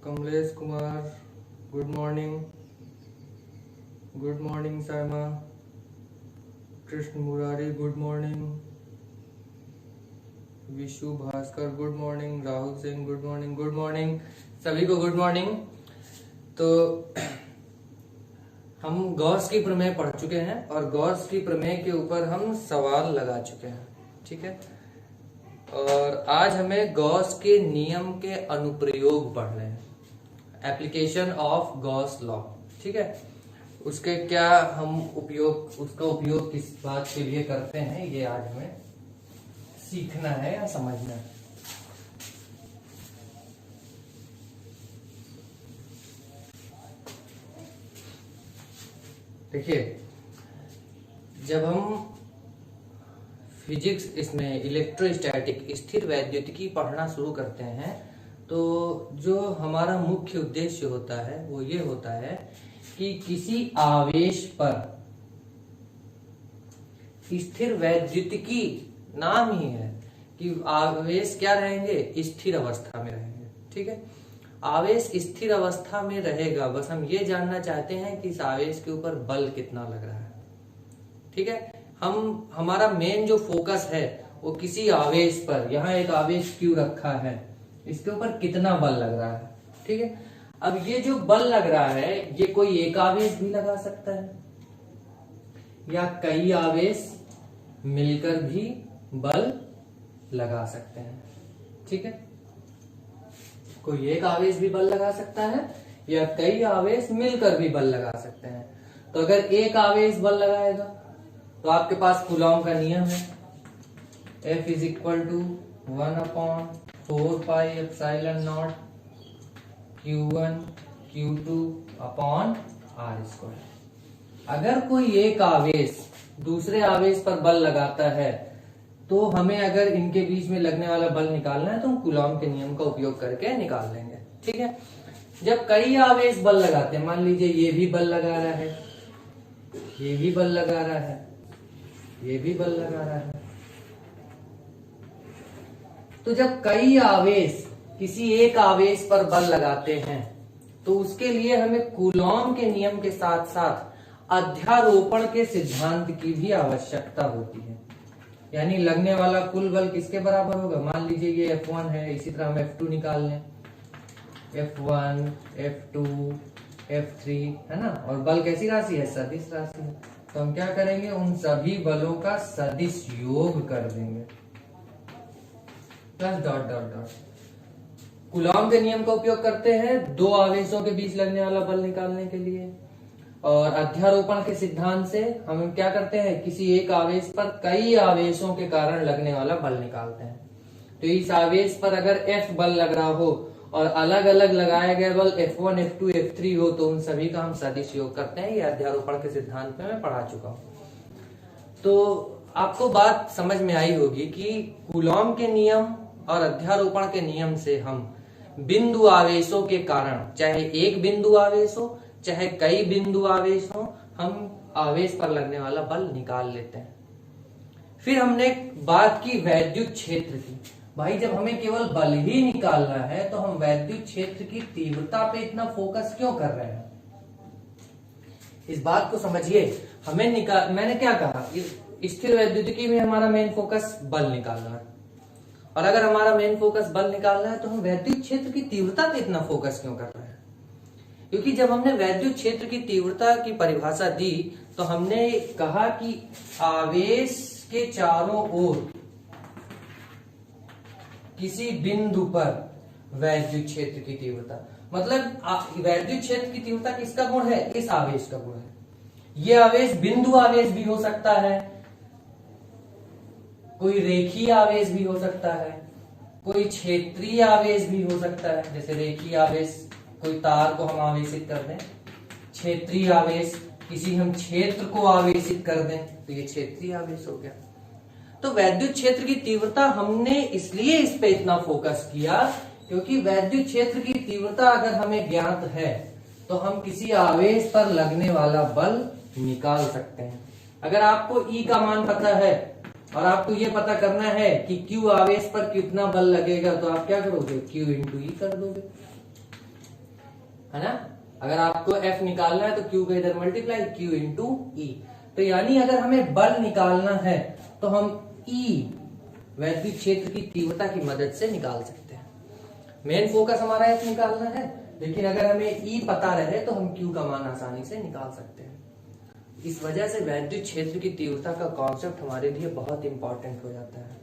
Kamlesh Kumar, good morning. Good morning Saima. Krishna Murari, good morning. Vishu Bhaskar, good morning. Rahul Singh, good morning. Good morning सभी को, good morning. तो हम Gauss की प्रमेय पढ़ चुके हैं और गॉस की प्रमेय के ऊपर हम सवाल लगा चुके हैं, ठीक है। और आज हमें गॉस के नियम के अनुप्रयोग पढ़ने हैं, एप्लीकेशन ऑफ गॉस लॉ, ठीक है। उसके क्या हम उपयोग, उसका उपयोग किस बात के लिए करते हैं, ये आज हमें सीखना है या समझना है। देखिए, जब हम फिजिक्स इसमें इलेक्ट्रोस्टैटिक स्थिर वैद्युतिकी पढ़ना शुरू करते हैं तो जो हमारा मुख्य उद्देश्य होता है वो ये होता है कि किसी आवेश पर स्थिर वैद्युतिकी, नाम ही है कि आवेश क्या रहेंगे, स्थिर अवस्था में रहेंगे, ठीक है। आवेश स्थिर अवस्था में रहेगा, बस हम ये जानना चाहते हैं कि इस आवेश के ऊपर बल कितना लग रहा है, ठीक है। हमारा मेन जो फोकस है वो किसी आवेश पर, यहाँ एक आवेश क्यू रखा है, इसके ऊपर कितना बल लग रहा है, ठीक है। अब ये जो बल लग रहा है ये कोई एक आवेश भी लगा सकता है या कई आवेश मिलकर भी बल लगा सकते हैं, ठीक है। कोई एक आवेश भी बल लगा सकता है या कई आवेश मिलकर भी बल लगा सकते हैं। तो अगर एक आवेश बल लगाएगा तो आपके पास कूलॉम का नियम है, F is equal to 1/4πε0 Q1 Q2 upon R²। अगर कोई एक आवेश दूसरे आवेश पर बल लगाता है तो हमें अगर इनके बीच में लगने वाला बल निकालना है तो हम कूलॉम के नियम का उपयोग करके निकाल लेंगे, ठीक है। जब कई आवेश बल लगाते हैं, मान लीजिए ये भी बल लगा रहा है, ये भी बल लगा रहा है, ये भी बल लगा रहा है, तो जब कई आवेश किसी एक आवेश पर बल लगाते हैं तो उसके लिए हमें कूलॉम के नियम के साथ साथ अध्यारोपण के सिद्धांत की भी आवश्यकता होती है। यानी लगने वाला कुल बल किसके बराबर होगा, मान लीजिए ये F1 है, इसी तरह हम F2 निकाल लें, F1 F2 F3 है ना। और बल कैसी राशि है, सदिश राशि है। तो हम क्या करेंगे, उन सभी बलों का सदिश योग कर देंगे, plus dot dot dot. Coulomb के नियम का उपयोग करते हैं दो आवेशों के बीच लगने वाला बल निकालने के लिए, और अध्यारोपण के सिद्धांत से हम क्या करते हैं, किसी एक आवेश पर कई आवेशों के कारण लगने वाला बल निकालते हैं। तो इस आवेश पर अगर F बल लग रहा हो और अलग अलग लगाए गए बल F1 F2 F3 हो तो उन सभी का हम सदिश योग करते हैं। ये अध्यारोपण के सिद्धांत में मैं पढ़ा चुका हूं। तो आपको बात समझ में आई होगी कि कूलॉम के नियम और अध्यारोपण के नियम से हम बिंदु आवेशों के कारण, चाहे एक बिंदु आवेश हो चाहे कई बिंदु आवेश हो, हम आवेश पर लगने वाला बल निकाल लेते हैं। फिर हमने बात की वैद्युत क्षेत्र की। भाई जब हमें केवल बल ही निकालना है तो हम वैद्युत क्षेत्र की तीव्रता पे इतना फोकस क्यों कर रहे हैं, इस बात को समझिए। मैंने क्या कहा, स्थिर वैद्युतिकी में हमारा मेन फोकस बल निकालना है, और अगर हमारा मेन फोकस बल निकालना है तो हम वैद्युत क्षेत्र की तीव्रता पे इतना फोकस क्यों कर रहे हैं। क्योंकि जब हमने वैद्युत क्षेत्र की तीव्रता की परिभाषा दी तो हमने कहा कि आवेश के चारों ओर किसी बिंदु पर वैद्युत क्षेत्र की तीव्रता, मतलब वैद्युत क्षेत्र की तीव्रता किसका गुण है, इस आवेश का गुण है। यह आवेश बिंदु आवेश भी हो सकता है, कोई रेखीय आवेश भी हो सकता है, कोई क्षेत्रीय आवेश भी हो सकता है। जैसे रेखीय आवेश, कोई तार को हम आवेशित कर दें, क्षेत्रीय आवेश किसी हम क्षेत्र को आवेशित कर दें तो ये क्षेत्रीय आवेश हो गया। तो वैद्युत क्षेत्र की तीव्रता हमने इसलिए इस पे इतना फोकस किया क्योंकि वैद्युत क्षेत्र की तीव्रता अगर हमें ज्ञात है तो हम किसी आवेश पर लगने वाला बल निकाल सकते हैं। अगर आपको E का मान पता है और आपको ये पता करना है कि Q आवेश पर कितना बल लगेगा तो आप क्या करोगे, Q इंटू E कर दोगे। है ना। अगर आपको एफ निकालना है तो क्यू का इधर मल्टीप्लाई, क्यू इंटू ई। तो यानी अगर हमें बल निकालना है तो हम ई वैद्युत क्षेत्र की तीव्रता की मदद से निकाल सकते हैं। मेन फोकस हमारा एफ निकालना है, लेकिन अगर हमें ई पता रहे तो हम क्यू का मान आसानी से निकाल सकते हैं। इस वजह से वैद्युत क्षेत्र की तीव्रता का कॉन्सेप्ट हमारे लिए बहुत इंपॉर्टेंट हो जाता है।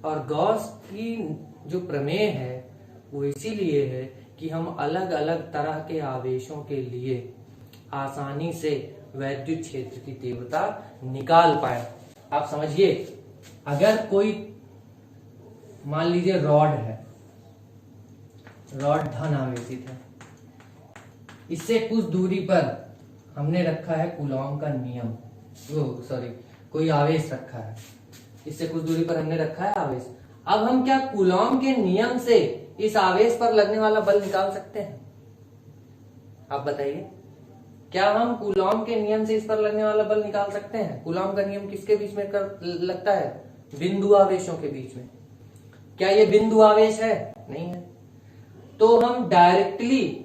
और गॉस की जो प्रमेय है वो इसीलिए है कि हम अलग अलग तरह के आवेशों के लिए आसानी से वैद्युत क्षेत्र की तीव्रता निकाल पाए। आप समझिए, अगर कोई मान लीजिए रॉड है, रॉड धन आवेशित है, इससे कुछ दूरी पर हमने रखा है कूलॉम का नियम, कोई आवेश रखा है, इससे कुछ दूरी पर हमने रखा है आवेश। अब हम क्या कूलॉम के नियम से इस आवेश पर लगने वाला बल निकाल सकते हैं? आप बताइए, क्या हम कूलॉम के नियम से इस पर लगने वाला बल निकाल सकते हैं? कूलॉम का नियम किसके बीच में लगता है? बिंदु आवेशों के बीच में। क्या ये बिंदु आवेश है? नहीं है। तो हम डायरेक्टली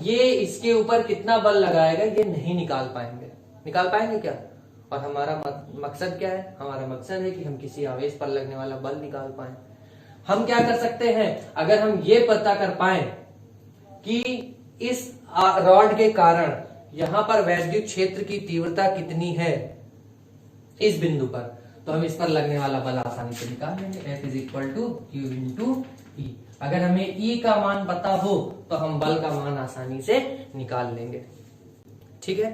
ये इसके ऊपर कितना बल लगाएगा ये नहीं निकाल पाएंगे। निकाल पाएंगे क्या? और हमारा मकसद क्या है? हमारा मकसद है कि हम किसी आवेश पर लगने वाला बल निकाल पाए। हम क्या कर सकते हैं, अगर हम ये पता कर पाए कि इस रॉड के कारण यहां पर वैद्युत क्षेत्र की तीव्रता कितनी है इस बिंदु पर, तो हम इस पर लगने वाला बल आसानी से निकाल लेंगे। F is equal to Q into E. अगर हमें ई का मान पता हो तो हम बल का मान आसानी से निकाल लेंगे। ठीक है,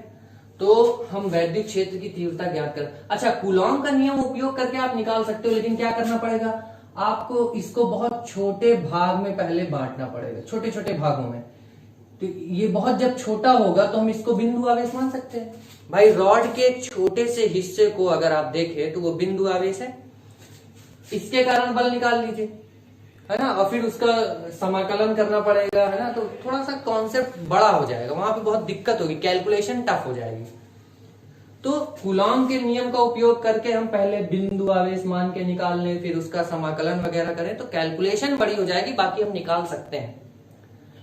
तो हम वैद्युत क्षेत्र की तीव्रता ज्ञात कर। अच्छा, कूलॉम का नियम उपयोग करके आप निकाल सकते हो, लेकिन क्या करना पड़ेगा आपको? इसको बहुत छोटे भाग में पहले बांटना पड़ेगा, छोटे छोटे भागों में। तो ये बहुत जब छोटा होगा तो हम इसको बिंदु आवेश मान सकते हैं। भाई, रॉड के छोटे से हिस्से को अगर आप देखें तो वो बिंदु आवेश है, इसके कारण बल निकाल लीजिए, है ना। और फिर उसका समाकलन करना पड़ेगा, है ना। तो थोड़ा सा कॉन्सेप्ट बड़ा हो जाएगा, वहां पे बहुत दिक्कत होगी, कैलकुलेशन टफ हो जाएगी। तो कूलॉम के नियम का उपयोग करके हम पहले बिंदु आवेश मान के निकाल लें, फिर उसका समाकलन वगैरह करें तो कैलकुलेशन बड़ी हो जाएगी, बाकी हम निकाल सकते हैं।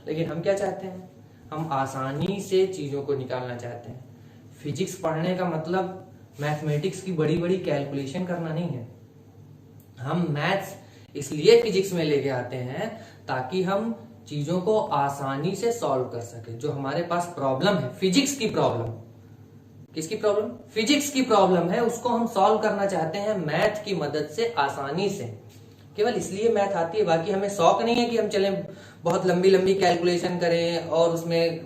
लेकिन हम क्या चाहते हैं? हम आसानी से चीजों को निकालना चाहते हैं। फिजिक्स पढ़ने का मतलब मैथमेटिक्स की बड़ी बड़ी कैलकुलेशन करना नहीं है। हम मैथ्स इसलिए फिजिक्स में लेके आते हैं ताकि हम चीजों को आसानी से सॉल्व कर सके। जो हमारे पास प्रॉब्लम है, फिजिक्स की प्रॉब्लम, किसकी प्रॉब्लम? फिजिक्स की प्रॉब्लम है, उसको हम सॉल्व करना चाहते हैं मैथ की मदद से, आसानी से। केवल इसलिए मैथ आती है, बाकी हमें शौक नहीं है कि हम चलें बहुत लंबी लंबी कैलकुलेशन करें और उसमें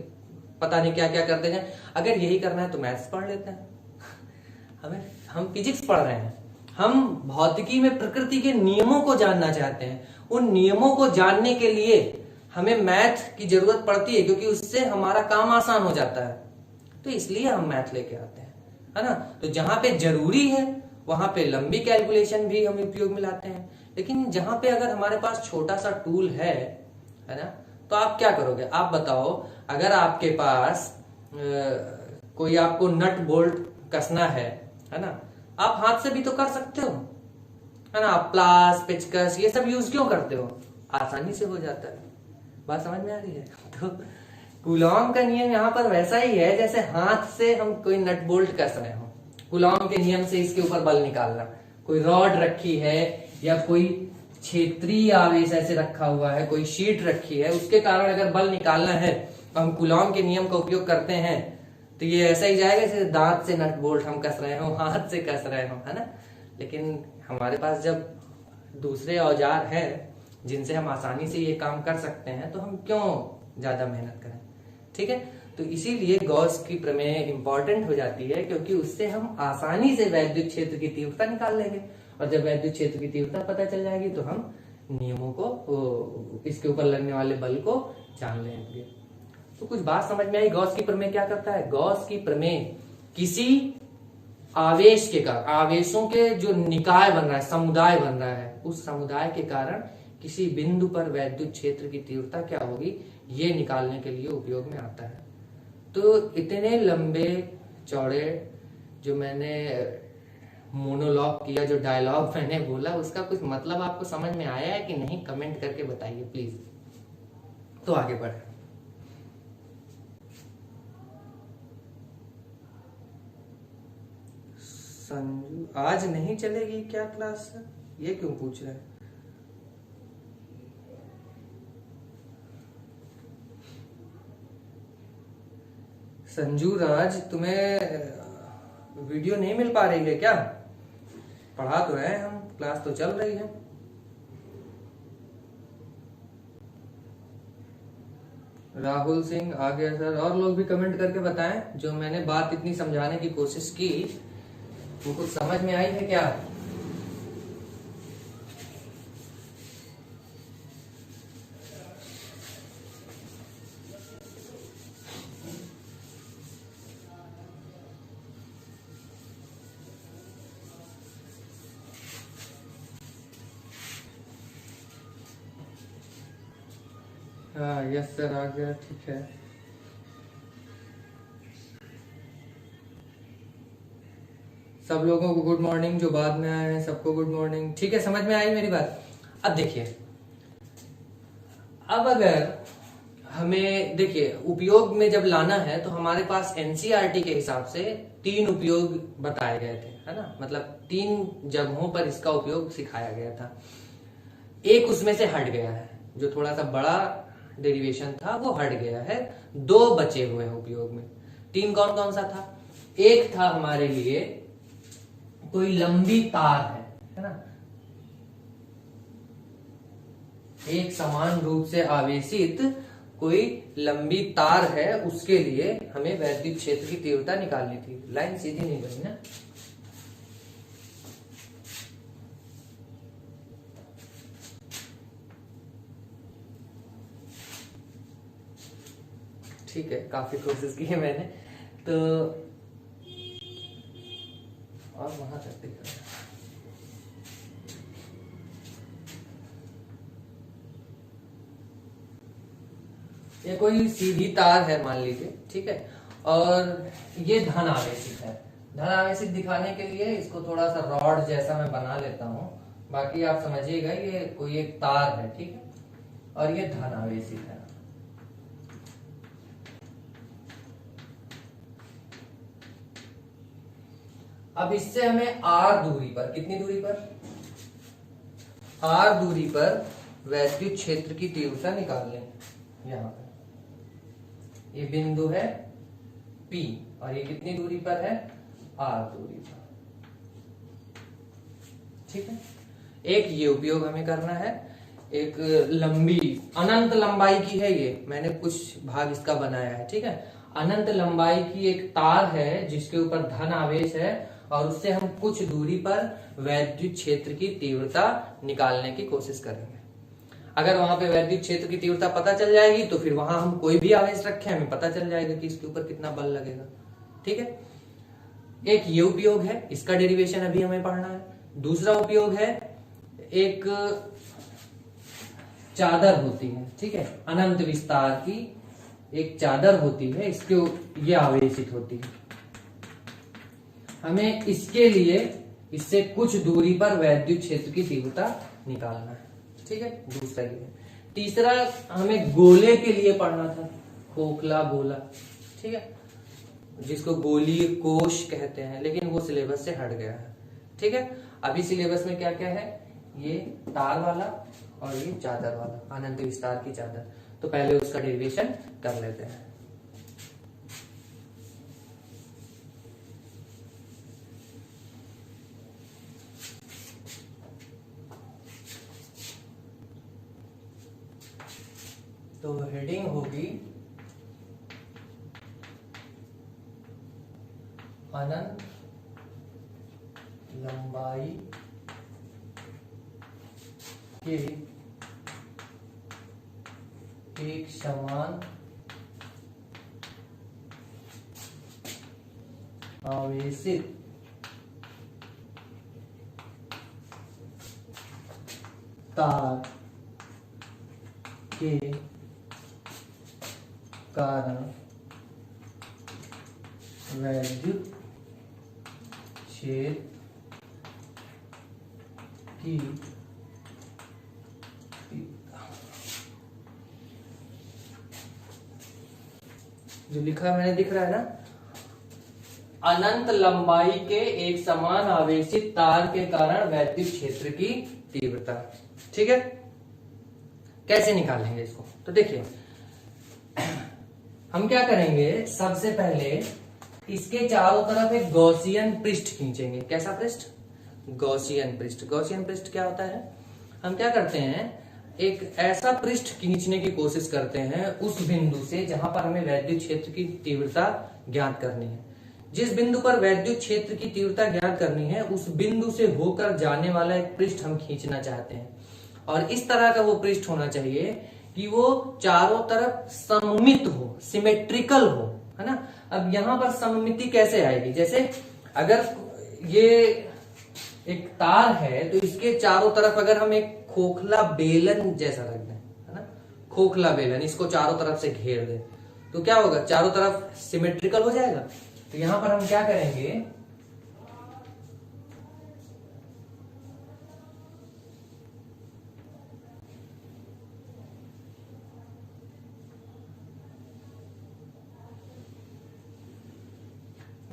पता नहीं क्या क्या करते जाएं। अगर यही करना है तो मैथ्स पढ़ लेते हैं। हम फिजिक्स पढ़ रहे हैं, हम भौतिकी में प्रकृति के नियमों को जानना चाहते हैं। उन नियमों को जानने के लिए हमें मैथ की जरूरत पड़ती है, क्योंकि उससे हमारा काम आसान हो जाता है। तो इसलिए हम मैथ लेके आते हैं, है ना। तो जहां पे जरूरी है वहां पे लंबी कैलकुलेशन भी हम उपयोग में लाते हैं। लेकिन जहां पे अगर हमारे पास छोटा सा टूल है ना, तो आप क्या करोगे? आप बताओ, अगर आपके पास कोई आपको नट बोल्ट कसना है ना, आप हाथ से भी तो कर सकते हो, है ना। प्लास, पेचकस ये सब यूज क्यों करते हो? आसानी से हो जाता है। बात समझ में आ रही है? तो कूलॉम का नियम यहाँ पर वैसा ही है जैसे हाथ से हम कोई नट बोल्ट कस रहे हो। कूलॉम के नियम से इसके ऊपर बल निकालना, कोई रॉड रखी है या कोई क्षेत्रीय आवेश ऐसे रखा हुआ है, कोई शीट रखी है, उसके कारण अगर बल निकालना है तो हम कूलॉम के नियम का उपयोग करते हैं। तो ये ऐसा ही जाएगा जैसे दांत से नट बोल्ट हम कस रहे हो, हाथ से कस रहे हो, है ना। लेकिन हमारे पास जब दूसरे औजार हैं जिनसे हम आसानी से ये काम कर सकते हैं, तो हम क्यों ज्यादा मेहनत करें? ठीक है, तो इसीलिए गॉस की प्रमेय इंपॉर्टेंट हो जाती है, क्योंकि उससे हम आसानी से वैद्युत क्षेत्र की तीव्रता निकाल लेंगे। और जब वैद्युत क्षेत्र की तीव्रता पता चल जाएगी तो हम नियमों को, इसके ऊपर लगने वाले बल को जान लेंगे। तो कुछ बात समझ में आई? गॉस की प्रमेय क्या करता है? गॉस की प्रमेय किसी आवेश के कारण, आवेशों के जो निकाय बन रहा है, समुदाय बन रहा है, उस समुदाय के कारण किसी बिंदु पर वैद्युत क्षेत्र की तीव्रता क्या होगी ये निकालने के लिए उपयोग में आता है। तो इतने लंबे चौड़े जो मैंने मोनोलॉग किया, जो डायलॉग मैंने बोला, उसका कुछ मतलब आपको समझ में आया है कि नहीं? कमेंट करके बताइए प्लीज। तो आगे बढ़े। संजू आज नहीं चलेगी क्या क्लास? ये क्यों पूछ रहे हैं? संजू राज, तुम्हें वीडियो नहीं मिल पा रही है क्या? पढ़ा तो रहे हैं हम, क्लास तो चल रही है। राहुल सिंह आ गया सर। और लोग भी कमेंट करके बताएं, जो मैंने बात इतनी समझाने की कोशिश की वो कुछ समझ में आई है क्या? हाँ यस सर आ गया, ठीक है। सब लोगों को गुड मॉर्निंग, जो बाद में आए हैं सबको गुड मॉर्निंग। ठीक है, समझ में आई मेरी बात? अब देखिए, अब अगर हमें देखिए उपयोग में जब लाना है तो हमारे पास एनसीईआरटी के हिसाब से 3 उपयोग बताए गए थे, है ना? मतलब 3 जगहों पर इसका उपयोग सिखाया गया था। एक उसमें से हट गया है, जो थोड़ा सा बड़ा डेरिवेशन था वो हट गया है। 2 बचे हुए हैं उपयोग में। 3 कौन कौन सा था? एक था हमारे लिए कोई लंबी तार है ना, एक समान रूप से आवेशित कोई लंबी तार है, उसके लिए हमें वैद्युत क्षेत्र की तीव्रता निकालनी थी। लाइन सीधी नहीं बनी ना? ठीक है, काफी कोशिश की है मैंने तो। और वहां तक दिख रहा है। ये कोई सीधी तार है मान लीजिए, ठीक है, और ये धन आवेशित है। धन आवेशित दिखाने के लिए इसको थोड़ा सा रॉड जैसा मैं बना लेता हूं, बाकी आप समझिएगा ये कोई एक तार है, ठीक है, और ये धन आवेशित है। अब इससे हमें आर दूरी पर, कितनी दूरी पर? आर दूरी पर वैद्युत क्षेत्र की तीव्रता निकाल लें। यहां पर ये बिंदु है P और ये कितनी दूरी पर है? आर दूरी पर, ठीक है। एक ये उपयोग हमें करना है। एक लंबी अनंत लंबाई की है, ये मैंने कुछ भाग इसका बनाया है, ठीक है। अनंत लंबाई की एक तार है जिसके ऊपर धन आवेश है और उससे हम कुछ दूरी पर वैद्युत क्षेत्र की तीव्रता निकालने की कोशिश करेंगे। अगर वहां पे वैद्युत क्षेत्र की तीव्रता पता चल जाएगी तो फिर वहां हम कोई भी आवेश रखें, हमें पता चल जाएगा कि इसके ऊपर कितना बल लगेगा, ठीक है। एक ये उपयोग है, इसका डेरिवेशन अभी हमें पढ़ना है। दूसरा उपयोग है, एक चादर होती है, ठीक है, अनंत विस्तार की एक चादर होती है, इसके ये आवेशित होती है। हमें इसके लिए इससे कुछ दूरी पर वैद्युत क्षेत्र की तीव्रता निकालना है, ठीक है। दूसरा ये। तीसरा हमें गोले के लिए पढ़ना था, खोखला गोला, ठीक है, जिसको गोलीय कोश कहते हैं, लेकिन वो सिलेबस से हट गया है, ठीक है। अभी सिलेबस में क्या क्या है? ये तार वाला और ये चादर वाला, अनंत विस्तार की चादर। तो पहले उसका डेरिवेशन कर लेते हैं। तो हेडिंग होगी अनंत लंबाई के एक समान आवेशित तार के कारण वैद्युत क्षेत्र की जो लिखा मैंने दिख रहा है ना, अनंत लंबाई के एक समान आवेशित तार के कारण वैद्युत क्षेत्र की तीव्रता। ठीक है, कैसे निकालेंगे इसको? तो देखिए, हम क्या करेंगे, सबसे पहले इसके चारों तरफ एक गॉसियन पृष्ठ खींचेंगे। कैसा पृष्ठ? गॉसियन पृष्ठ। गॉसियन पृष्ठ क्या होता है? हम क्या करते हैं, एक ऐसा पृष्ठ खींचने की कोशिश करते हैं उस बिंदु से जहां पर हमें वैद्युत क्षेत्र की तीव्रता ज्ञात करनी है। जिस बिंदु पर वैद्युत क्षेत्र की तीव्रता ज्ञात करनी है उस बिंदु से होकर जाने वाला एक पृष्ठ हम खींचना चाहते हैं, और इस तरह का वो पृष्ठ होना चाहिए कि वो चारों तरफ सममित हो, सिमेट्रिकल हो, है ना। अब यहां पर सममिति कैसे आएगी? जैसे अगर ये एक तार है तो इसके चारों तरफ अगर हम एक खोखला बेलन जैसा रख दें, है ना, खोखला बेलन, इसको चारों तरफ से घेर दें, तो क्या होगा? चारों तरफ सिमेट्रिकल हो जाएगा। तो यहां पर हम क्या करेंगे,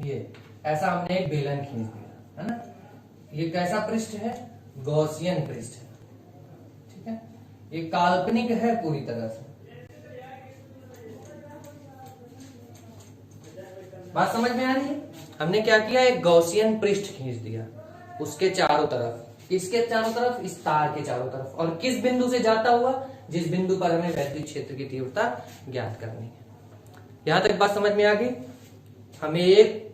ये ऐसा हमने एक बेलन खींच दिया, है ना। ये कैसा पृष्ठ है? गॉसियन पृष्ठ है। ठीक है, ये काल्पनिक है पूरी तरह से। बात समझ में आ रही है? हमने क्या किया, एक गॉसियन पृष्ठ खींच दिया उसके चारों तरफ, इसके चारों तरफ, इस तार के चारों तरफ, और किस बिंदु से जाता हुआ? जिस बिंदु पर हमें वैद्युत क्षेत्र की तीव्रता ज्ञात करनी है। यहां तक बात समझ में आ गई? हमें एक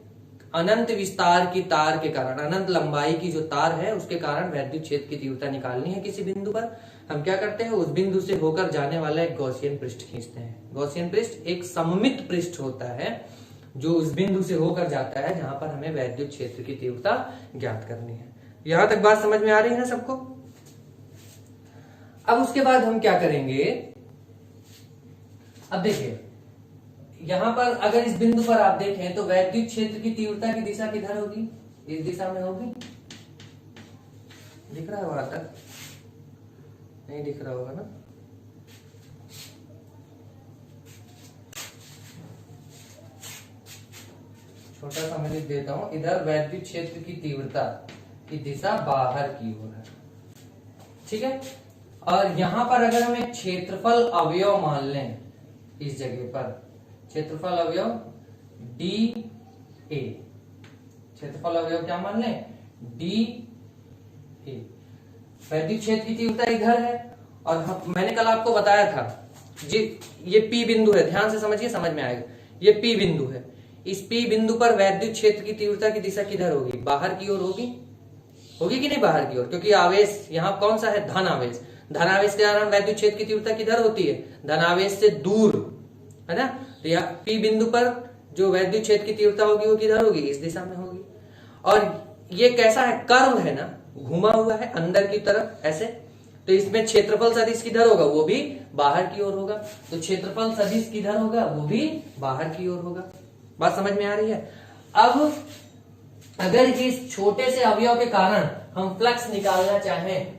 अनंत विस्तार की तार के कारण, अनंत लंबाई की जो तार है उसके कारण वैद्युत क्षेत्र की तीव्रता निकालनी है किसी बिंदु पर। हम क्या करते हैं, उस बिंदु से होकर जाने वाला एक गॉसियन पृष्ठ खींचते हैं। गॉसियन पृष्ठ एक सममित पृष्ठ होता है जो उस बिंदु से होकर जाता है जहां पर हमें वैद्युत क्षेत्र की तीव्रता ज्ञात करनी है। यहां तक बात समझ में आ रही है ना सबको? अब उसके बाद हम क्या करेंगे, अब देखिए यहां पर अगर इस बिंदु पर आप देखें तो वैद्युत क्षेत्र की तीव्रता की दिशा किधर होगी? इस दिशा में होगी। दिख रहा है वहां तक? नहीं दिख रहा होगा ना। छोटा सा मैं लिख देता हूं, इधर वैद्युत क्षेत्र की तीव्रता की दिशा बाहर की ओर है। ठीक है, और यहां पर अगर हम एक क्षेत्रफल अवयव मान लें, इस जगह पर क्षेत्रफल अवयव डी ए, क्षेत्रफल अवयव क्या मान लें? D A. वैद्युत क्षेत्र की तीव्रता इधर है, और मैंने कल आपको बताया था जी, ये पी बिंदु है, ध्यान से समझिए, समझ में आएगा। ये पी बिंदु है, इस पी बिंदु पर वैद्युत क्षेत्र की तीव्रता की दिशा किधर होगी? बाहर की ओर होगी। होगी कि नहीं बाहर की ओर? क्योंकि आवेश यहाँ कौन सा है? धन आवेश। धन आवेश के कारण वैद्युत क्षेत्र की तीव्रता किधर होती है? धन आवेश से दूर, है ना। तो यहाँ पी बिंदु पर जो वैद्युत क्षेत्र की तीव्रता होगी वो किधर होगी? इस दिशा में होगी। और ये कैसा है? कर्व है ना, घुमा हुआ है अंदर की तरफ ऐसे, तो इसमें क्षेत्रफल सदिश किधर होगा? वो भी बाहर की ओर होगा। तो क्षेत्रफल सदिश किधर होगा? वो भी बाहर की ओर होगा। बात समझ में आ रही है? अब अगर इस छोटे से अवयव के कारण हम फ्लक्स निकालना चाहें,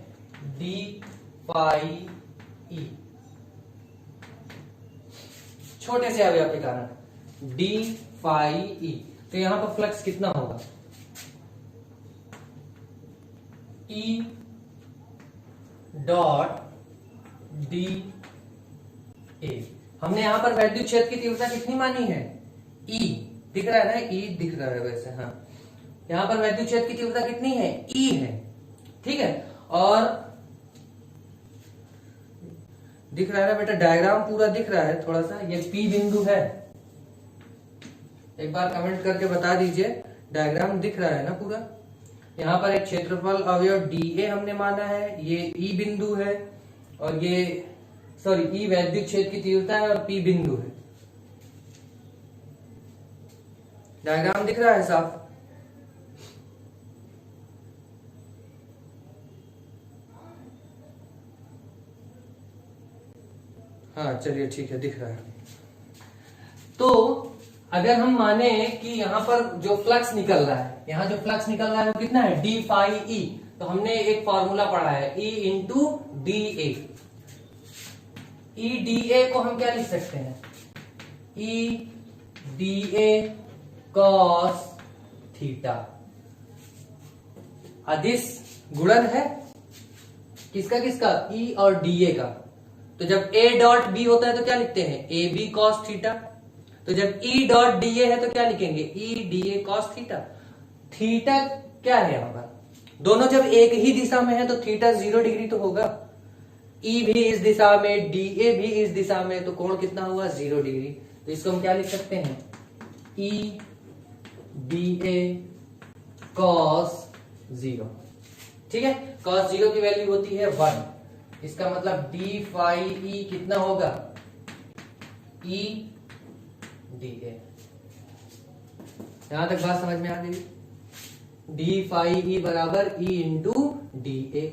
डी फाई ई, छोटे से अवयव के कारण डी फाई ई, तो यहां पर फ्लक्स कितना होगा? E dot D A. हमने यहां पर वैद्युत क्षेत्र की तीव्रता कितनी मानी है? ई दिख रहा है ना, ई दिख रहा है वैसे, हाँ। यहां पर वैद्युत क्षेत्र की तीव्रता कितनी है? ई है। ठीक है, और दिख रहा है ना बेटा, डायग्राम पूरा दिख रहा है थोड़ा सा। ये पी बिंदु है, एक बार कमेंट करके बता दीजिए, डायग्राम दिख रहा है ना पूरा। यहाँ पर एक क्षेत्रफल अवयव डी ए हमने माना है, ये ई बिंदु है, और ये सॉरी ई वैद्युत क्षेत्र की तीव्रता है, और पी बिंदु है। डायग्राम दिख रहा है साफ? हाँ चलिए ठीक है, दिख रहा है। तो अगर हम माने कि यहां पर जो फ्लक्स निकल रहा है, यहां जो फ्लक्स निकल रहा है वो कितना है? D phi E. तो हमने एक फॉर्मूला पढ़ा है, E into D A. E D A को हम क्या लिख सकते हैं? E D A cos theta. अदिश गुणन है किसका किसका, ई और डीए का। तो जब ए डॉट बी होता है तो क्या लिखते हैं, ए बी कॉस थीटा। तो जब ई डॉट डीए है तो क्या लिखेंगे, ई डीए कॉस थीटा। थीटा क्या है यहां पर, दोनों जब एक ही दिशा में है तो थीटा 0 डिग्री तो होगा। ई भी इस दिशा में, डीए भी इस दिशा में, तो कोण कितना हुआ, 0 डिग्री। तो इसको हम क्या लिख सकते हैं, ई डीए कॉस 0। ठीक है, कॉस 0 की वैल्यू होती है 1। इसका मतलब डी फाई ई कितना होगा, ई डीए। यहां तक बात समझ में आ गई। डी फाई ई बराबर ई इंटू डी ए।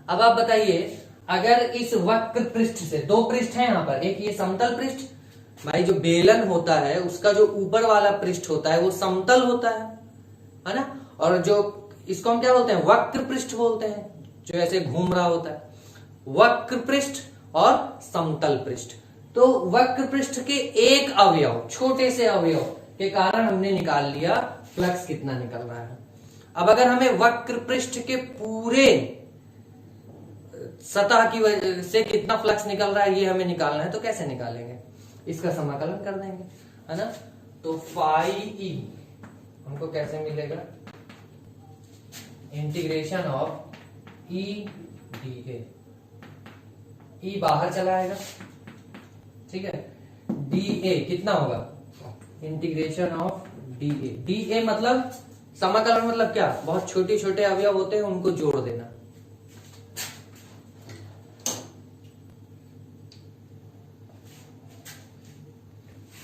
अब आप बताइए, अगर इस वक्र पृष्ठ से, दो पृष्ठ है यहां पर, एक ये समतल पृष्ठ, भाई जो बेलन होता है उसका जो ऊपर वाला पृष्ठ होता है वो समतल होता है ना, और जो इसको हम क्या बोलते हैं, वक्र पृष्ठ बोलते हैं, जो ऐसे घूम रहा होता है, वक्र पृष्ठ और समतल पृष्ठ। तो वक्र पृष्ठ के एक अवयव, छोटे से अवयव के कारण हमने निकाल लिया फ्लक्स कितना निकल रहा है। अब अगर हमें वक्र पृष्ठ के पूरे सतह की वजह से कितना फ्लक्स निकल रहा है ये हमें निकालना है, तो कैसे निकालेंगे, इसका समाकलन कर देंगे, है ना। तो फाई ई हमको कैसे मिलेगा, integration of E D A. E बाहर चला आएगा, ठीक है, डी ए कितना होगा, integration of D A. D A मतलब समाकलन, मतलब क्या, बहुत छोटे छोटे अवयव होते हैं उनको जोड़ देना।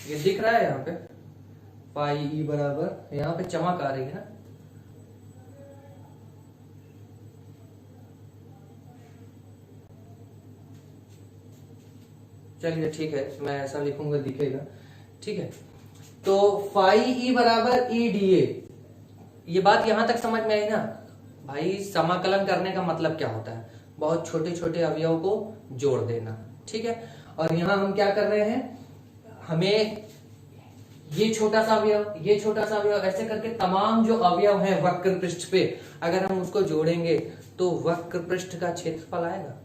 ये दिख रहा है यहाँ पे, पाई ई बराबर, यहाँ पे चमक आ रही है ना, चलिए ठीक है, मैं ऐसा लिखूंगा दिखेगा, ठीक है। तो फाई ई बराबर ई डी ए, ये बात यहां तक समझ में आई ना भाई। समाकलन करने का मतलब क्या होता है, बहुत छोटे छोटे अवयव को जोड़ देना, ठीक है। और यहां हम क्या कर रहे हैं, हमें ये छोटा सा अवयव, ये छोटा सा अवयव, ऐसे करके तमाम जो अवयव हैं वक्र पृष्ठ पे, अगर हम उसको जोड़ेंगे तो वक्र पृष्ठ का क्षेत्रफल आएगा,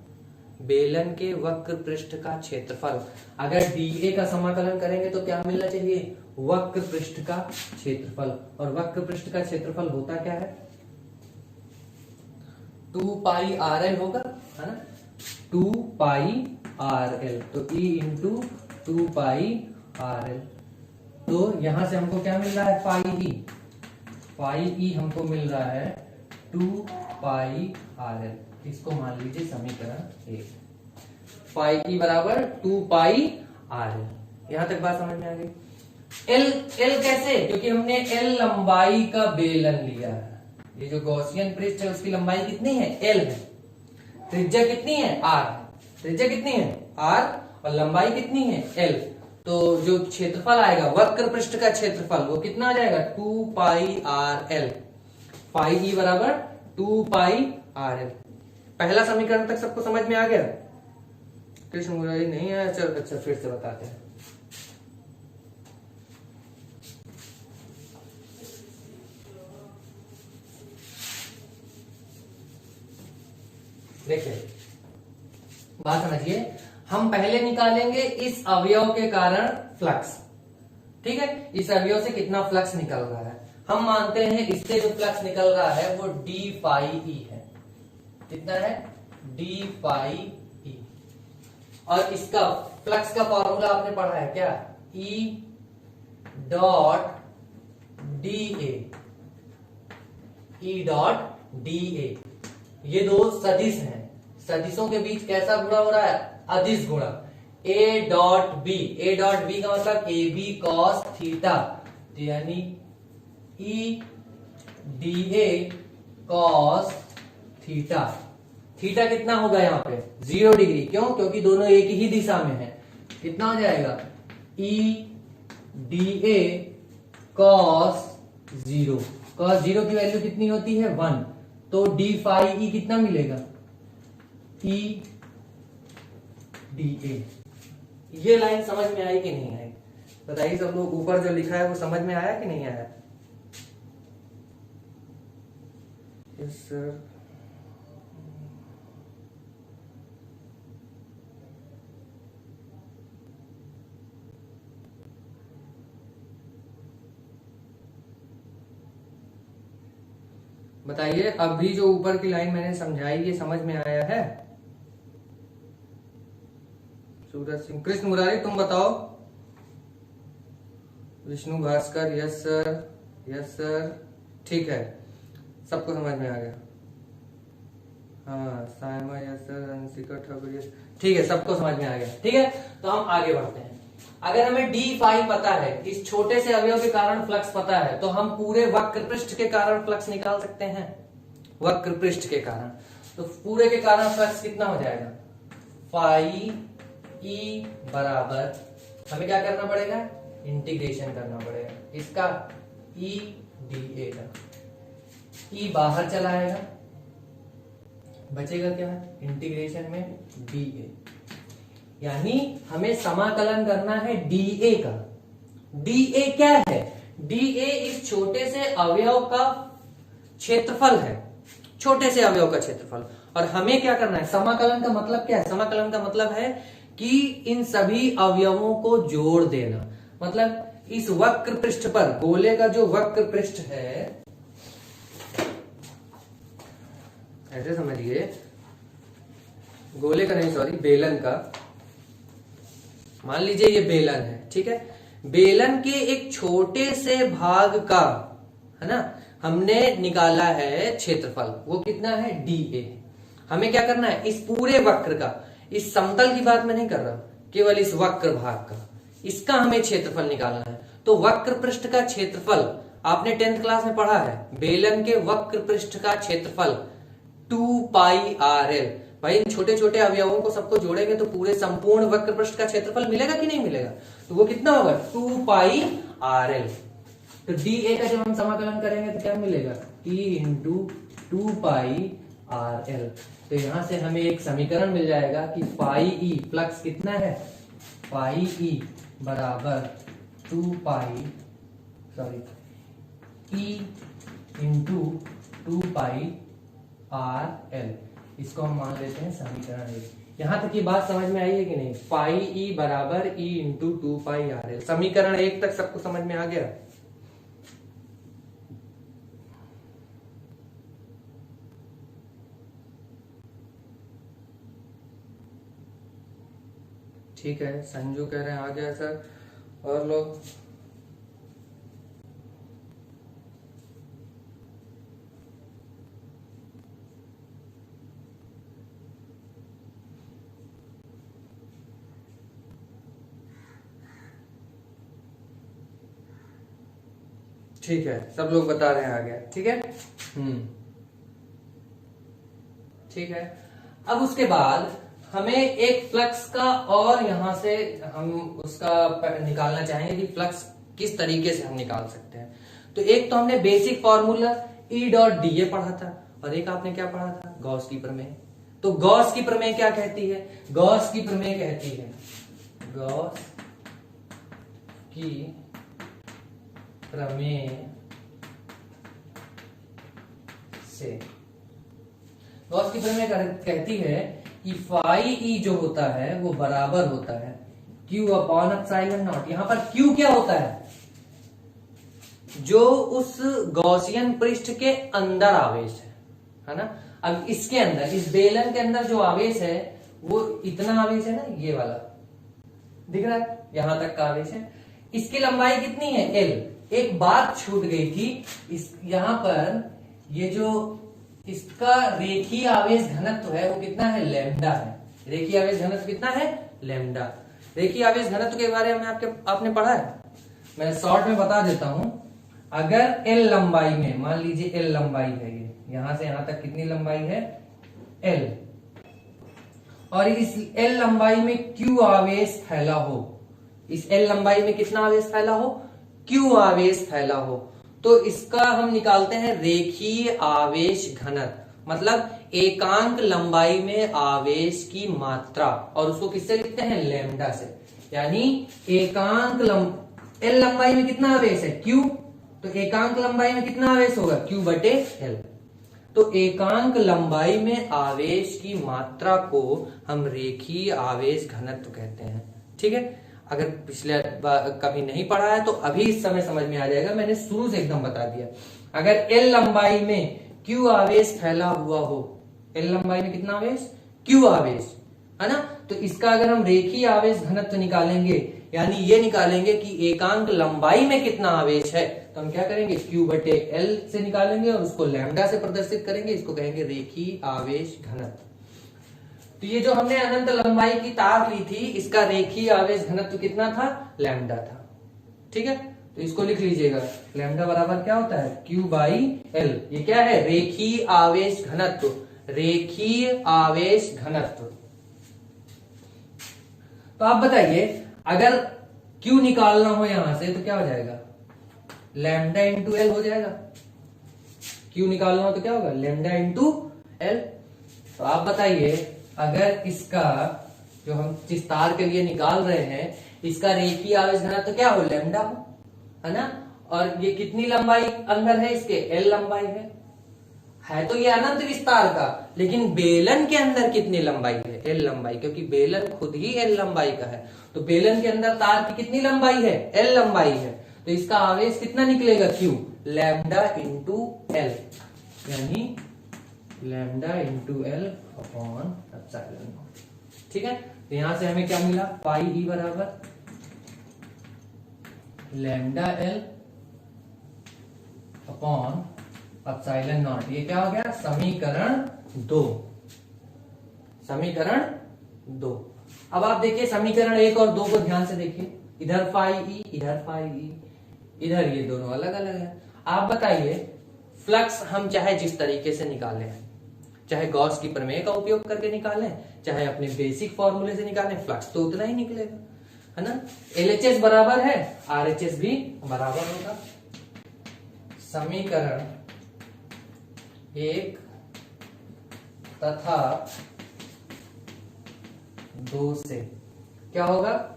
बेलन के वक्र पृष्ठ का क्षेत्रफल। अगर डीए का समाकलन करेंगे तो क्या मिलना चाहिए, वक्र पृष्ठ का क्षेत्रफल। और वक्र पृष्ठ का क्षेत्रफल होता क्या है, 2 पाई आर एल होगा, है ना, 2 पाई आर एल। तो E into 2 pi R L. तो यहां से हमको क्या मिल रहा है, फाई ई। फाई ई हमको मिल रहा है 2 पाई आर एल। इसको मान लीजिए समीकरण 1। फाई ई बराबर 2 पाई आर एल। यहां तक बात समझ में आ गई। एल कैसे, क्योंकि हमने एल लंबाई का बेलन लिया है। ये जो गॉसियन पृष्ठ है उसकी लंबाई कितनी है, एल है। त्रिज्या कितनी है, आर। त्रिज्या कितनी है, आर, और लंबाई कितनी है, एल। तो जो क्षेत्रफल आएगा वक्र पृष्ठ का क्षेत्रफल वो कितना आ जाएगा, 2 pi R L. Phi E बराबर 2 पाई आर एल। पहला समीकरण तक सबको समझ में आ गया, कृष्ण मुरारी नहीं है, चल अच्छा फिर से बताते हैं। देखिए बात समझिए, हम पहले निकालेंगे इस अवयव के कारण फ्लक्स, ठीक है। इस अवयव से कितना फ्लक्स निकल रहा है, हम मानते हैं इससे जो फ्लक्स निकल रहा है वो डी फाई ई है। कितना है, डी फाई ई। और इसका फ्लक्स का फॉर्मूला आपने पढ़ा है क्या, E dot D A. E dot D A, ये दो सदिश हैं, सदिशों के बीच कैसा गुणा हो रहा है, अदिश गुणा। A dot B, A dot B का मतलब ए बी कॉस थीटा, यानी E D A cos theta. Theta कितना होगा यहाँ पे, 0 डिग्री। क्यों, क्योंकि दोनों एक ही दिशा में है। कितना हो जाएगा, ई डी ए कॉस 0। कॉस 0 की वैल्यू कितनी होती है, 1। तो डी फाई ई कितना मिलेगा, ई डी ए। ये लाइन समझ में आई कि नहीं आई, बताइए सब लोग, ऊपर जो लिखा है वो समझ में आया कि नहीं आया? Yes sir. बताइए अभी जो ऊपर की लाइन मैंने समझाई ये समझ में आया है? सूरज सिंह, कृष्ण मुरारी तुम बताओ। Vishnu Bhaskar, yes sir, yes sir, ठीक है, सबको समझ में आ गया। हाँ Saima, yes sir, Anshika Thakur, yes, ठीक है, सबको समझ में आ गया। ठीक है, तो हम आगे बढ़ते हैं। अगर हमें डी फाई पता है, इस छोटे से अवयव के कारण फ्लक्स पता है, तो हम पूरे वक्र पृष्ठ के कारण फ्लक्स निकाल सकते हैं। वक्र पृष्ठ के कारण, तो पूरे के कारण फ्लक्स कितना हो जाएगा? फाई ई बराबर, हमें क्या करना पड़ेगा? इंटीग्रेशन करना पड़ेगा इसका, ई डी ए का। ई बाहर चला आएगा, बचेगा क्या? इंटीग्रेशन में डी ए, यानी हमें समाकलन करना है डीए का। डीए क्या है? डीए इस छोटे से अवयव का क्षेत्रफल है, छोटे से अवयव का क्षेत्रफल। और हमें क्या करना है? समाकलन का मतलब क्या है? समाकलन का मतलब है कि इन सभी अवयवों को जोड़ देना। मतलब इस वक्र पृष्ठ पर, गोले का जो वक्र पृष्ठ है, ऐसे समझिए, गोले का नहीं, सॉरी, बेलन का, मान लीजिए ये बेलन है, ठीक है, बेलन के एक छोटे से भाग का, है ना, हमने निकाला है क्षेत्रफल, वो कितना है? डीए। हमें क्या करना है? इस पूरे वक्र का, इस समतल की बात मैं नहीं कर रहा, केवल इस वक्र भाग का, इसका हमें क्षेत्रफल निकालना है। तो वक्र पृष्ठ का क्षेत्रफल आपने 10th क्लास में पढ़ा है, बेलन के वक्र पृष्ठ का क्षेत्रफल 2 पाई आर एल। भाई इन छोटे छोटे अवयवों को सबको जोड़ेंगे तो पूरे संपूर्ण वक्र पृष्ठ का क्षेत्रफल मिलेगा कि नहीं मिलेगा? तो वो कितना होगा? 2 पाई आर एल। तो डी ए का जब हम समाकलन करेंगे तो क्या मिलेगा? E into 2 pi R L. तो यहां से हमें एक समीकरण मिल जाएगा कि फाई ई, फ्लक्स कितना है? फाई ई बराबर 2 पाई, sorry, E into 2 pi R L. इसको हम मान लेते हैं समीकरण 1। यहां तक की बात समझ में आई है कि नहीं? पाई ई बराबर E into 2 pi R L. समीकरण 1 तक सबको समझ में आ गया? ठीक है, संजू कह रहे हैं आ गया सर, और लोग? ठीक है, सब लोग बता रहे हैं आ गया। ठीक है, ठीक है। अब उसके बाद हमें एक फ्लक्स का, और यहां से हम उसका निकालना चाहेंगे कि फ्लक्स किस तरीके से हम निकाल सकते हैं। तो एक तो हमने basic formula E dot D A पढ़ा था, और एक आपने क्या पढ़ा था? गॉस की प्रमेय। तो गॉस की प्रमेय क्या कहती है? गॉस की प्रमेय कहती है, गॉस की प्रमेय से, गॉस की प्रमेय कहती है कि फाई ई जो होता है वो बराबर होता है Q अपॉन एप्सिलॉन नॉट। यहां पर Q क्या होता है? जो उस गॉसियन पृष्ठ के अंदर आवेश है ना। अब इसके अंदर, इस बेलन के अंदर जो आवेश है वो इतना आवेश है ना, ये वाला दिख रहा है, यहां तक का आवेश है। इसकी लंबाई कितनी है? L। एक बात छूट गई थी, इस यहां पर ये जो इसका रेखीय आवेश घनत्व है वो कितना है? लैम्डा है। रेखीय आवेश घनत्व कितना है? लैम्डा। रेखीय आवेश घनत्व के बारे में आपने पढ़ा है, मैं शॉर्ट में बता देता हूं। अगर L लंबाई में, मान लीजिए L लंबाई है, ये यहां से यहां तक कितनी लंबाई है? L, और इस L लंबाई में Q आवेश फैला हो, इस L लंबाई में कितना आवेश फैला हो? Q आवेश फैला हो, तो इसका हम निकालते हैं रेखीय आवेश घनत्व, मतलब एकांक लंबाई में आवेश की मात्रा, और उसको किससे लिखते हैं? लैम्डा से। यानी एकांक एल लंबाई में कितना आवेश है, क्यू, तो एकांक लंबाई में कितना आवेश होगा, क्यू बटे एल। तो एकांक लंबाई में आवेश की मात्रा को हम रेखीय आवेश घनत्व कहते हैं। ठीक है, अगर पिछले कभी नहीं पढ़ा है तो अभी इस समय समझ में आ जाएगा, मैंने शुरू से एकदम बता दिया। अगर एल लंबाई में क्यू आवेश फैला हुआ हो, एल लंबाई में कितना आवेश, क्यू आवेश, है ना, तो इसका अगर हम रेखीय आवेश घनत्व निकालेंगे, यानी ये निकालेंगे कि एकांक लंबाई में कितना आवेश है, तो हम क्या करेंगे, Q बटे L से निकालेंगे और उसको लैम्डा से प्रदर्शित करेंगे, इसको कहेंगे रेखीय आवेश घनत्व। तो ये जो हमने अनंत लंबाई की तार ली थी, इसका रेखीय आवेश घनत्व कितना था, लैम्डा था। ठीक है, तो इसको लिख लीजिएगा, लैम्डा बराबर क्या होता है, Q बाई L। ये क्या है, रेखीय आवेश घनत्व, रेखीय आवेश घनत्व। तो आप बताइए, अगर Q निकालना हो यहां से तो क्या हो जाएगा, लैम्डा इंटू एल हो जाएगा। Q निकालना हो तो क्या होगा, लैम्डा इंटू एल। तो आप बताइए, अगर इसका जो हम जिस तार के लिए निकाल रहे हैं, इसका रेखीय आवेश घनत्व तो क्या हो, लैम्डा हो, है ना, और ये कितनी लंबाई अंदर है इसके, एल लंबाई है तो ये अनंत विस्तार का, लेकिन बेलन के अंदर कितनी लंबाई है, एल लंबाई, क्योंकि बेलन खुद ही एल लंबाई का है। तो बेलन के अंदर तार की कितनी लंबाई है, एल लंबाई है, तो इसका आवेश कितना निकलेगा, क्यू, लैम्डा इंटू एल, यानी lambda into L upon epsilon naught. ठीक है, तो यहां से हमें क्या मिला, पाई ई बराबर lambda L upon epsilon not. ये क्या हो गया, समीकरण 2, समीकरण 2। अब आप देखिए समीकरण 1 और 2 को ध्यान से देखिए, इधर फाई ई, इधर फाई ई, इधर ये दोनों अलग अलग है। आप बताइए, फ्लक्स हम चाहे जिस तरीके से निकालें, चाहे गॉस की प्रमेय का उपयोग करके निकालें, चाहे अपने बेसिक फॉर्मूले से निकालें, फ्लक्स तो उतना ही निकलेगा, है ना। एलएचएस बराबर है, आरएचएस भी बराबर होगा। समीकरण 1 तथा 2 से क्या होगा,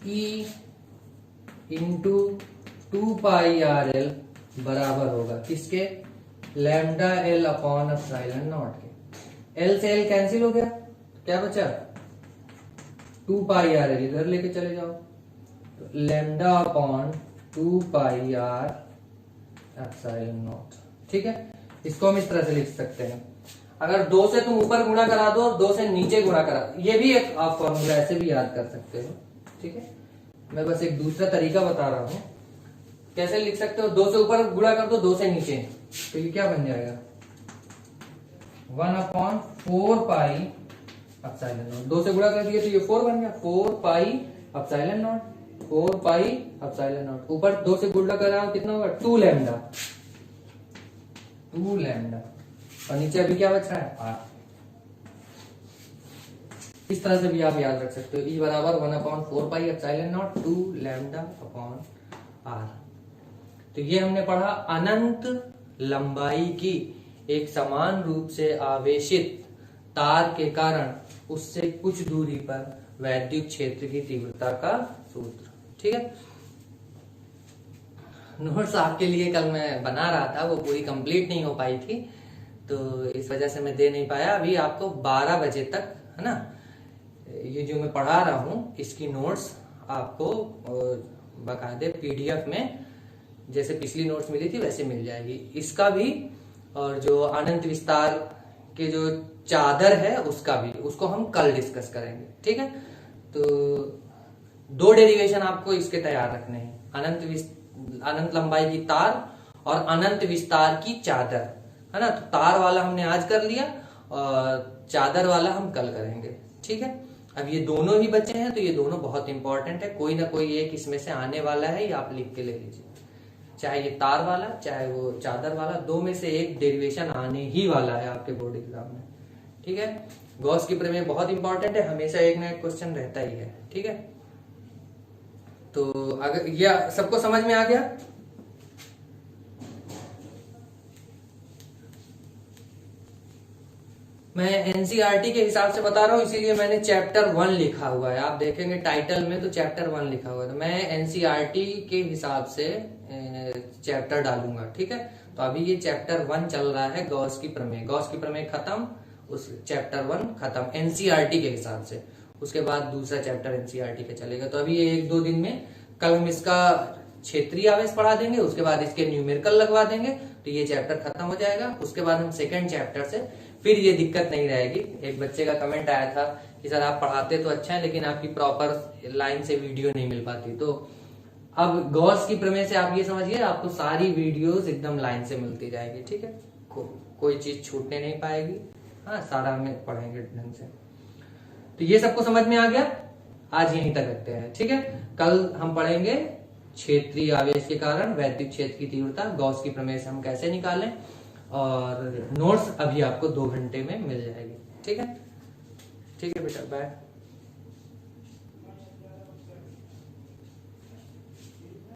E into 2 pi R L बराबर होगा किसके, lambda L upon epsilon not के। एल से एल कैंसिल हो गया, क्या बचा, 2 पाई आर एल, इधर लेके चले जाओ, तो lambda upon 2 pi R epsilon naught. ठीक है, इसको हम इस तरह से लिख सकते हैं, अगर 2 से तुम ऊपर गुणा करा दो और 2 से नीचे गुणा करा, ये भी एक आप फॉर्मूला ऐसे भी याद कर सकते हो। ठीक है, मैं बस एक दूसरा तरीका बता रहा हूं, कैसे लिख सकते हो, 2 से ऊपर गुणा कर दो, 2 से नीचे, तो ये क्या बन जाएगा, 1 अपॉन 4 पाई एप्सिलॉन नॉट। 2 से गुणा कर दिए तो ये 4 बन गया, 4 pi epsilon not, 4 pi epsilon not. ऊपर 2 से गुणा कर रहा हूं, कितना होगा, 2 लैम्डा, 2 लैम्डा, और नीचे अभी क्या बच रहा है, आर। इस तरह से भी आप याद रख सकते हो, E बराबर 1 upon 4 pi epsilon naught 2 lambda upon R. तो ये हमने पढ़ा अनंत लंबाई की एक समान रूप से आवेशित तार के कारण उससे कुछ दूरी पर वैद्युत क्षेत्र की तीव्रता का सूत्र। ठीक है, नोट्स आपके लिए कल मैं बना रहा था, वो पूरी कंप्लीट नहीं हो पाई थी, तो इस वजह से मैं दे नहीं पाया। अभी आपको 12 बजे तक, है ना, ये जो मैं पढ़ा रहा हूं इसकी नोट्स आपको बाकायदे पीडीएफ में, जैसे पिछली नोट्स मिली थी वैसे मिल जाएगी। इसका भी, और जो अनंत विस्तार के जो चादर है उसका भी, उसको हम कल डिस्कस करेंगे। ठीक है, तो 2 डेरिवेशन आपको इसके तैयार रखने हैं, अनंत लंबाई की तार और अनंत विस्तार की चादर, है ना। तो तार वाला हमने आज कर लिया और चादर वाला हम कल करेंगे। ठीक है, अब ये दोनों ही बचे हैं, तो ये दोनों बहुत इंपॉर्टेंट है, कोई ना कोई एक इसमें से आने वाला है, ये आप लिख के ले लीजिए, चाहे ये तार वाला चाहे वो चादर वाला, 2 में से एक डेरिवेशन आने ही वाला है आपके बोर्ड एग्जाम में। ठीक है, गॉस की प्रमेय बहुत इंपॉर्टेंट है, हमेशा एक ना एक क्वेश्चन रहता ही है। ठीक है, तो अगर यह सबको समझ में आ गया, मैं एनसीईआरटी के हिसाब से बता रहा हूँ, इसीलिए मैंने चैप्टर 1 लिखा हुआ है। आप देखेंगे टाइटल में तो चैप्टर 1 लिखा हुआ है, तो मैं एनसीईआरटी के हिसाब से चैप्टर डालूंगा, ठीक है। तो अभी ये चैप्टर 1 चल रहा है, गॉस की प्रमेय। गॉस की प्रमेय खत्म, उस चैप्टर 1 खत्म एनसीईआरटी के हिसाब से। उसके बाद दूसरा चैप्टर एनसीईआरटी का चलेगा। तो अभी ये 1-2 दिन में, कल हम इसका क्षेत्रीय आवेश पढ़ा देंगे, उसके बाद इसके न्यूमेरिकल लगवा देंगे, तो ये चैप्टर खत्म हो जाएगा। उसके बाद हम सेकंड चैप्टर से फिर ये दिक्कत नहीं रहेगी। एक बच्चे का कमेंट आया था कि सर आप पढ़ाते तो अच्छा है लेकिन आपकी प्रॉपर लाइन से वीडियो नहीं मिल पाती। तो अब गॉस की प्रमेय से आप ये समझिए, आपको सारी वीडियोस एकदम लाइन से मिलती जाएगी, ठीक है। कोई चीज छूटने नहीं पाएगी। हाँ, सारा में पढ़ेंगे ढंग से। तो ये सबको समझ में आ गया। आज यहीं तक रखते हैं, ठीक है। कल हम पढ़ेंगे क्षेत्रीय आवेश के कारण वैद्युत क्षेत्र की तीव्रता, गॉस की प्रमेय से हम कैसे निकालें, और नोट्स अभी आपको 2 घंटे में मिल जाएगी, ठीक है। ठीक है बेटा, बाय।